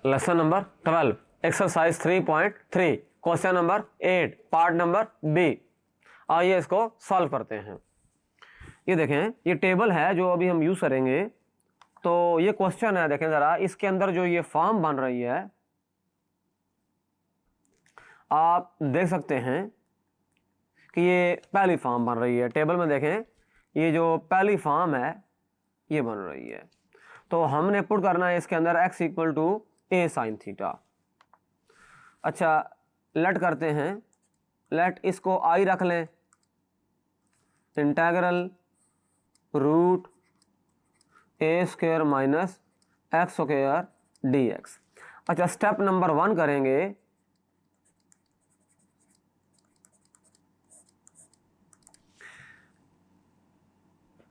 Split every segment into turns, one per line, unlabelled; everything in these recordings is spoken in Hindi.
Lesson number 12 exercise 3.3 question number 8 part number B. आइए इसको सॉल्व करते हैं। ये देखें, ये टेबल है जो अभी हम यूज करेंगे। तो ये क्वेश्चन है, देखें जरा, इसके अंदर जो ये फॉर्म बन रही है आप देख सकते हैं कि ये पहली फॉर्म बन रही है। टेबल में देखें, ये जो पहली फॉर्म है ये बन रही है। तो हमने पुट करना है इसके अंदर x equal to A sine theta. अच्छा, लेट करते हैं, लेट इसको i रख लें, इंटेग्रल रूट ए square minus x square d x. अच्छा, स्टेप नंबर 1 करेंगे।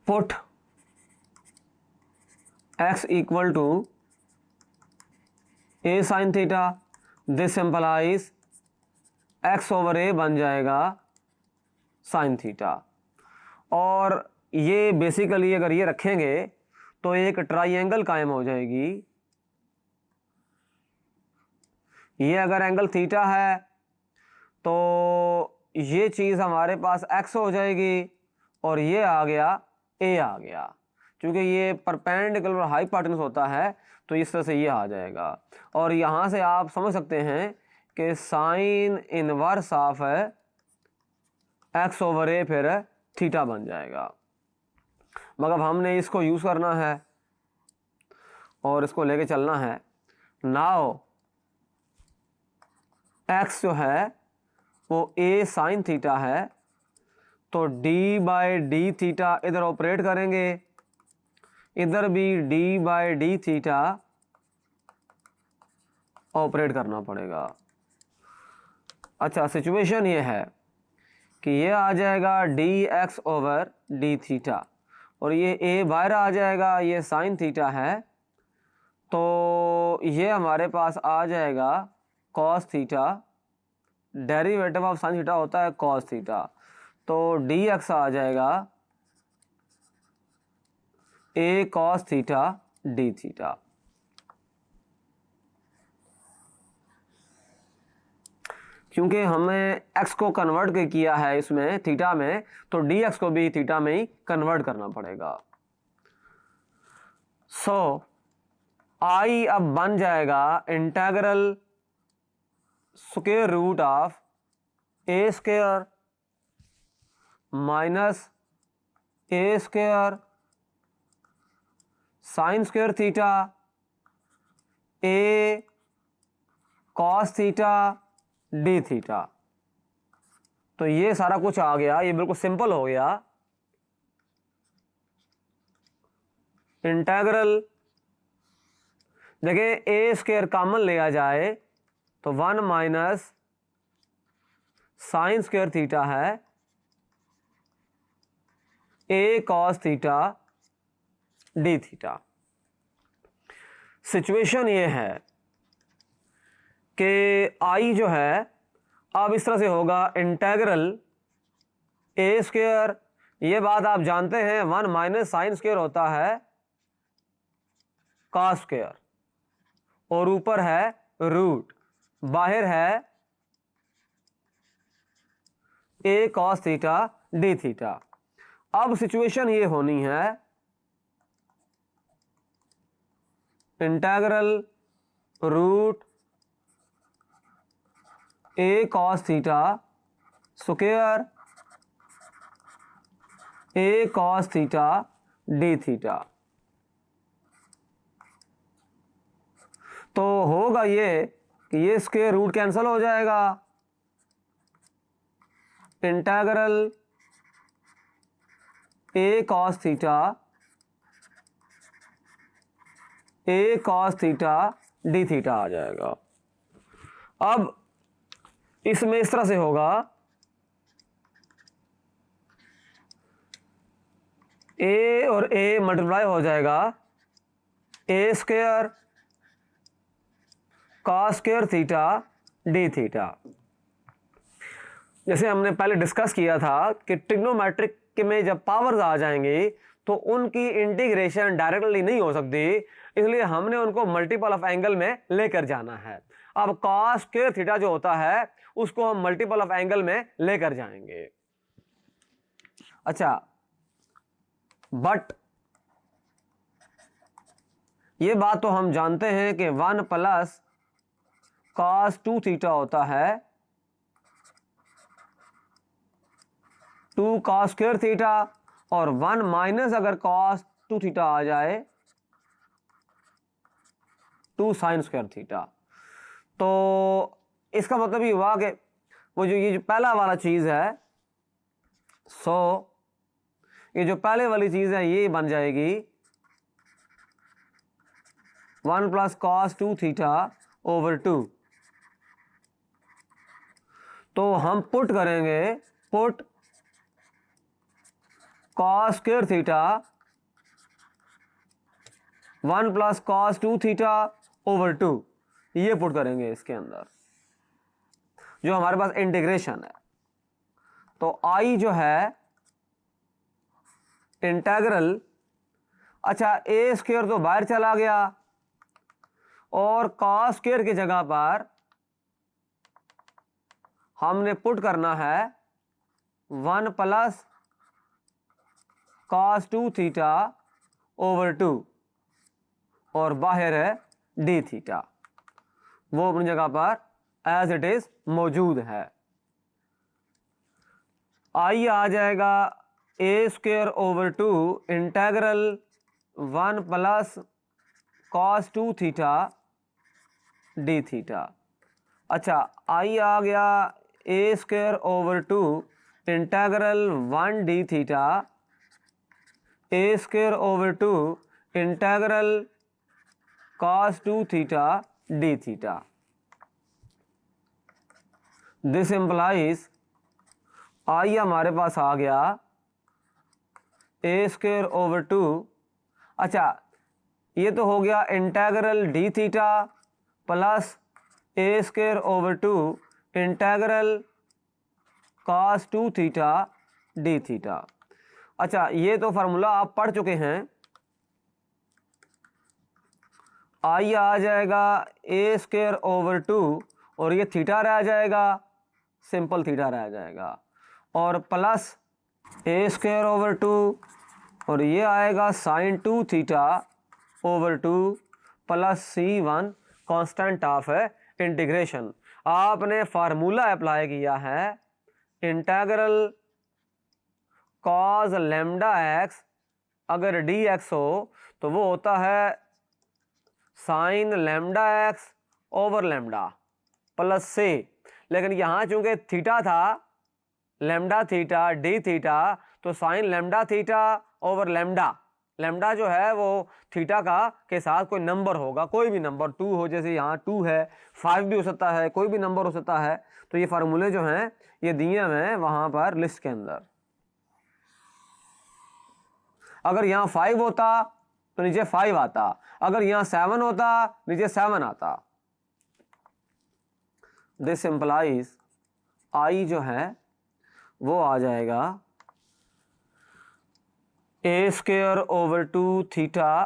Put x equal to A sine theta, this implies x over a बन जाएगा साइन थीटा। और ये बेसिकली अगर ये रखेंगे तो एक ट्राइंगल कायम हो जाएगी। ये अगर एंगल थीटा है तो ये चीज़ हमारे पास x हो जाएगी और ये आ गया a आ गया। क्योंकि ये परपेंडिकुलर हाइपोटेन्यूस होता है तो इस तरह से ये आ जाएगा। और यहाँ से आप समझ सकते हैं कि sine inverse of x over a फिर थीटा बन जाएगा। मगर हमने इसको यूज़ करना है और इसको लेके चलना है। नाउ x जो है वो a साइन थीटा है, तो d बाई डी थीटा इधर ऑपरेट करेंगे, इधर भी d by D theta operate करना पड़ेगा। अच्छा, सिचुएशन ये है कि ये आ जाएगा dx ओवर डी थीटा और ये a बाहर आ जाएगा, ये साइन थीटा है, तो ये हमारे पास आ जाएगा cos theta. Derivative of sine theta होता है cos थीटा, तो dx आ जाएगा a cos theta d theta. क्योंकि हमने x को कन्वर्ट किया है इसमें थीटा में, तो dx को भी थीटा में ही कन्वर्ट करना पड़ेगा। सो I अब बन जाएगा integral square root of A square minus A square sine square theta A cos theta D theta. तो ये सारा कुछ आ गया, ये बिल्कुल सिंपल हो गया। इंटेग्रल देखिए ए स्क्वायर कॉमन लिया जाए तो 1 माइनस साइन स्क्वायर थीटा है a cos theta D theta. Situation ये है कि आई जो है अब इस तरह से होगा इंटेग्रल ए स्क्वायर, ये बात आप जानते हैं 1 माइनस साइन स्क्वायर होता है कॉस स्क्वायर, और ऊपर है रूट, बाहर है a cos theta D theta. अब सिचुएशन ये होनी है इंटेग्रल रूट ए कॉस थीटा स्क्वायर ए कॉस थीटा डी थीटा। तो होगा ये कि ये स्क्वायर रूट कैंसिल हो जाएगा, इंटेग्रल ए कॉस थीटा डी थीटा आ जाएगा। अब इसमें इस तरह से होगा, ए और ए मल्टीप्लाई हो जाएगा, a square cos square theta D theta. जैसे हमने पहले डिस्कस किया था कि ट्रिग्नोमेट्रिक में जब पावर्स आ जाएंगे तो उनकी इंटीग्रेशन डायरेक्टली नहीं हो सकती, इसलिए हमने उनको मल्टीपल ऑफ एंगल में लेकर जाना है। अब कॉस स्क्वायर थीटा जो होता है उसको हम मल्टीपल ऑफ एंगल में लेकर जाएंगे। अच्छा, बट ये बात तो हम जानते हैं कि 1 प्लस कॉस 2 थीटा होता है 2 कॉस स्क्वायर थीटा, और 1 माइनस अगर कॉस 2 थीटा आ जाए 2 साइन स्क्वायर थीटा। तो इसका मतलब ये हुआ कि वो जो ये जो पहला वाला चीज है, सो ये जो पहले वाली चीज है ये बन जाएगी 1 प्लस कॉस 2 थीटा ओवर 2। तो हम पुट करेंगे, put cos square theta 1 plus cos 2 theta over 2, ये पुट करेंगे इसके अंदर जो हमारे पास इंटीग्रेशन है। तो आई जो है इंटेग्रल, अच्छा ए स्क्वायर तो बाहर चला गया और कॉस स्क्वायर की जगह पर हमने पुट करना है 1 प्लस कॉस 2 थीटा ओवर 2, और बाहर है डी थीटा, वो अपनी जगह पर एज इट इज मौजूद है। आई आ जाएगा a square over 2 integral 1 plus cos 2 theta D theta. अच्छा, आई आ गया a square over 2 integral 1 d theta a square over 2 integral cos 2 theta d theta. This implies I हमारे पास आ गया ए स्क्वायर ओवर 2, अच्छा ये तो हो गया integral d theta plus a square over 2 integral cos 2 theta d theta. अच्छा, ये तो फार्मूला आप पढ़ चुके हैं। आई आ जाएगा ए स्क्वायर ओवर 2 और ये थीटा रह जाएगा, सिंपल थीटा रह जाएगा, और प्लस ए स्क्वायर ओवर 2 और ये आएगा sine 2 theta over 2 plus C1 constant of integration. आपने फार्मूला अप्लाई किया है इंटेग्रल कॉस लैम्डा एक्स, अगर डी एक्स हो तो वो होता है sine lambda X over lambda plus C, लेकिन यहाँ चूंकि थीटा था लैम्डा थीटा डी थीटा, तो sine lambda theta over lambda, lambda जो है वो थीटा का के साथ कोई नंबर होगा, कोई भी नंबर 2 हो, जैसे यहाँ 2 है, 5 भी हो सकता है, कोई भी नंबर हो सकता है। तो ये फार्मूले जो हैं ये दिए हुए हैं वहाँ पर लिस्ट के अंदर। अगर यहाँ 5 होता तो नीचे 5 आता, अगर यहाँ 7 होता नीचे 7 आता। दिस इंप्लाइज आई जो है वो आ जाएगा a square over 2 theta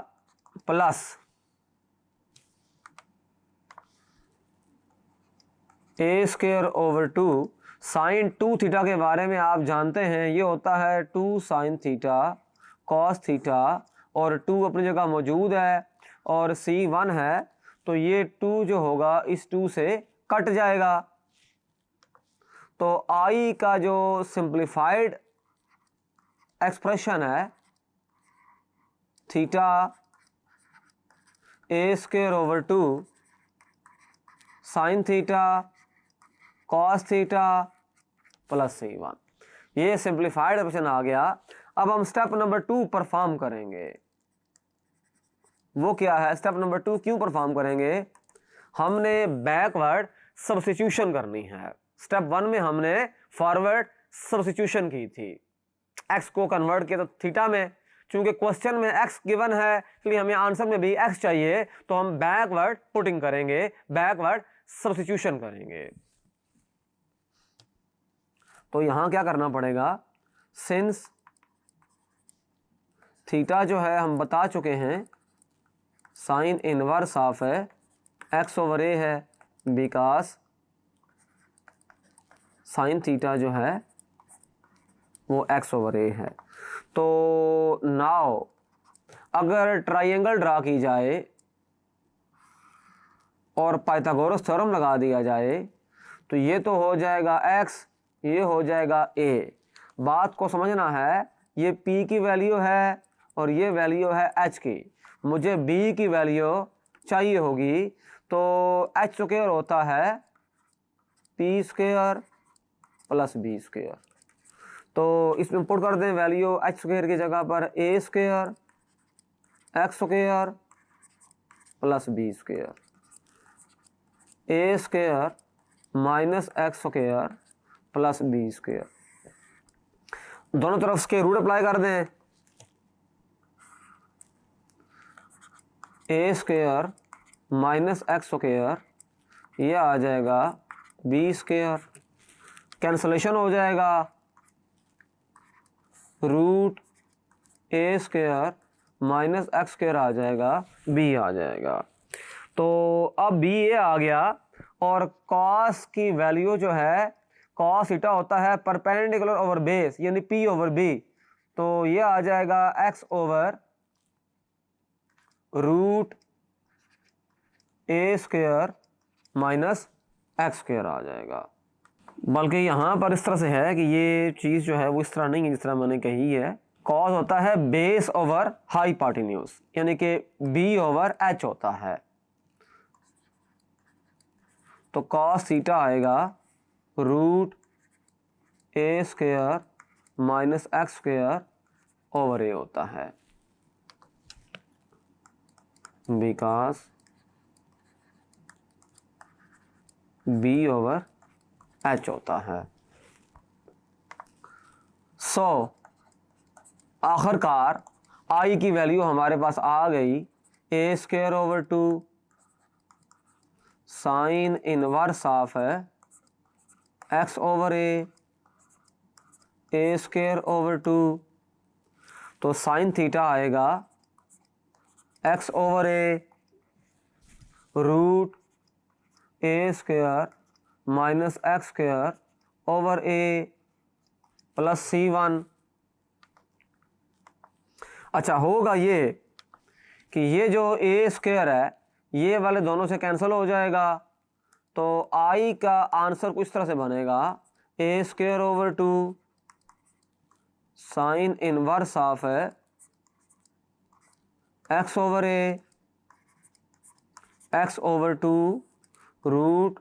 plus a square over 2 sign 2 theta के बारे में आप जानते हैं, ये होता है 2 साइन थीटा कॉस थीटा, और 2 अपनी जगह मौजूद है और C1 है, तो ये 2 जो होगा इस 2 से कट जाएगा। तो आई का जो सिंप्लीफाइड एक्सप्रेशन है theta a square over 2 sine theta cos theta plus C1, ये सिंप्लीफाइड एक्सप्रेशन आ गया। अब हम स्टेप नंबर 2 परफॉर्म करेंगे। वो क्या है स्टेप नंबर 2? क्यों परफॉर्म करेंगे? हमने बैकवर्ड सब्स्टिट्यूशन करनी है। स्टेप 1 में हमने फॉरवर्ड सब्स्टिट्यूशन की थी, एक्स को कन्वर्ट किया तो थीटा में, चूंकि क्वेश्चन में एक्स गिवन है इसलिए हमें आंसर में भी एक्स चाहिए, तो हम बैकवर्ड पुटिंग करेंगे, बैकवर्ड सब्स्टिट्यूशन करेंगे। तो यहां क्या करना पड़ेगा? सिंस थीटा जो है हम बता चुके हैं साइन इनवर्स ऑफ है एक्स ओवर ए है, बिकॉज साइन थीटा जो है वो एक्स ओवर ए है। तो नाउ अगर ट्राइंगल ड्रा की जाए और पाइथागोरस थ्योरम लगा दिया जाए तो ये तो हो जाएगा x, ये हो जाएगा a। बात को समझना है, ये p की वैल्यू है और ये वैल्यू है h की। मुझे b की वैल्यू चाहिए होगी, तो h स्क्वायर होता है p square plus b square. तो इसमें पुट कर दें वैल्यू h स्क्वायर की जगह पर a square x square plus b square, a square minus x square plus B square. दोनों तरफ स्क्वायर रूट अप्लाई कर दें, A square minus x square ये आ जाएगा बी स्क्वायर, कैंसलेशन हो जाएगा, रूट ए स्क्वायर माइनस एक्स स्क्वायर आ जाएगा, बी आ जाएगा। तो अब बी ए आ गया और कॉस की वैल्यू जो है कॉस थीटा होता है परपेंडिकुलर ओवर बेस यानी पी ओवर बी। तो ये आ जाएगा एक्स ओवर रूट ए स्क्वायर माइनस एक्स स्क्वायर आ जाएगा। बल्कि यहाँ पर इस तरह से है कि ये चीज़ जो है वो इस तरह नहीं है जिस तरह मैंने कही है। कॉस होता है बेस ओवर हाइपोटेन्यूज यानी कि बी ओवर एच होता है। तो कॉस थीटा आएगा root A square minus x square over a होता है, बिकॉज बी ओवर एच होता है। सो आखिरकार आई की वैल्यू हमारे पास आ गई a square over 2 sine inverse of है x over a square over 2। तो साइन थीटा आएगा x over a root A square minus x square over a plus C1। अच्छा, होगा ये कि ये जो ए स्क्वायर है ये वाले दोनों से कैंसिल हो जाएगा, तो आई का आंसर कुछ तरह से बनेगा a square over 2 sine inverse of है x over a x over 2 root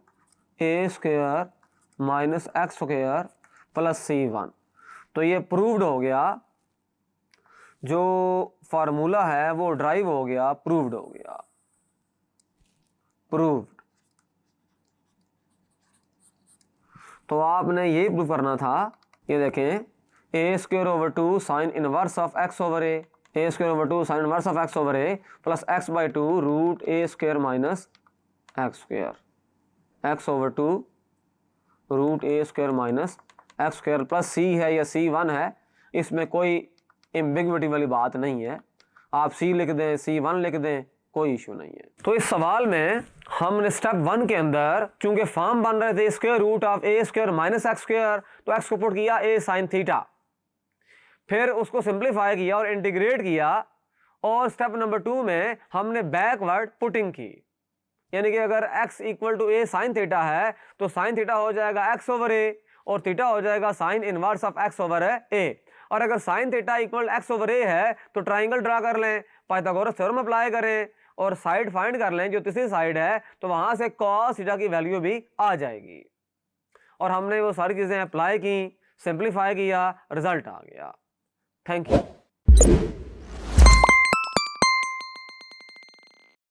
A square minus x square plus C1। तो ये प्रूव्ड हो गया, जो फार्मूला है वो ड्राइव हो गया, प्रूव्ड हो गया, प्रूव्ड। तो आपने यही प्रूव करना था। ये देखें a square over 2 sine inverse of x over a square over 2 sine inverse of x over a plus x by 2 root A square minus x square, x over 2 root A square minus x square plus C है या C1 है, इसमें कोई एम्बिग्विटी वाली बात नहीं है। आप C लिख दें, C1 लिख दें, कोई इशू नहीं है। तो इस सवाल में हमने स्टेप 1 के अंदर चूंकि फॉर्म बन रहे थे square root of A square minus x square, तो एक्स को पुट किया ए साइन थीटा, फिर उसको सिंप्लीफाई किया और इंटीग्रेट किया, और स्टेप नंबर 2 में हमने बैकवर्ड पुटिंग की, यानी कि अगर x equal to A sine theta है तो साइन थीटा हो जाएगा x ओवर ए और थीटा हो जाएगा sine inverse of x over a. और अगर sine theta equal x over a है तो ट्राइंगल ड्रा कर लें, पाइथागोरस थ्योरम अप्लाई करें और साइड फाइंड कर लें जो तीसरी साइड है, तो वहां से cos थीटा की वैल्यू भी आ जाएगी। और हमने वो सारी चीजें अप्लाई की, सिंप्लीफाई किया, रिजल्ट आ गया। Thank you.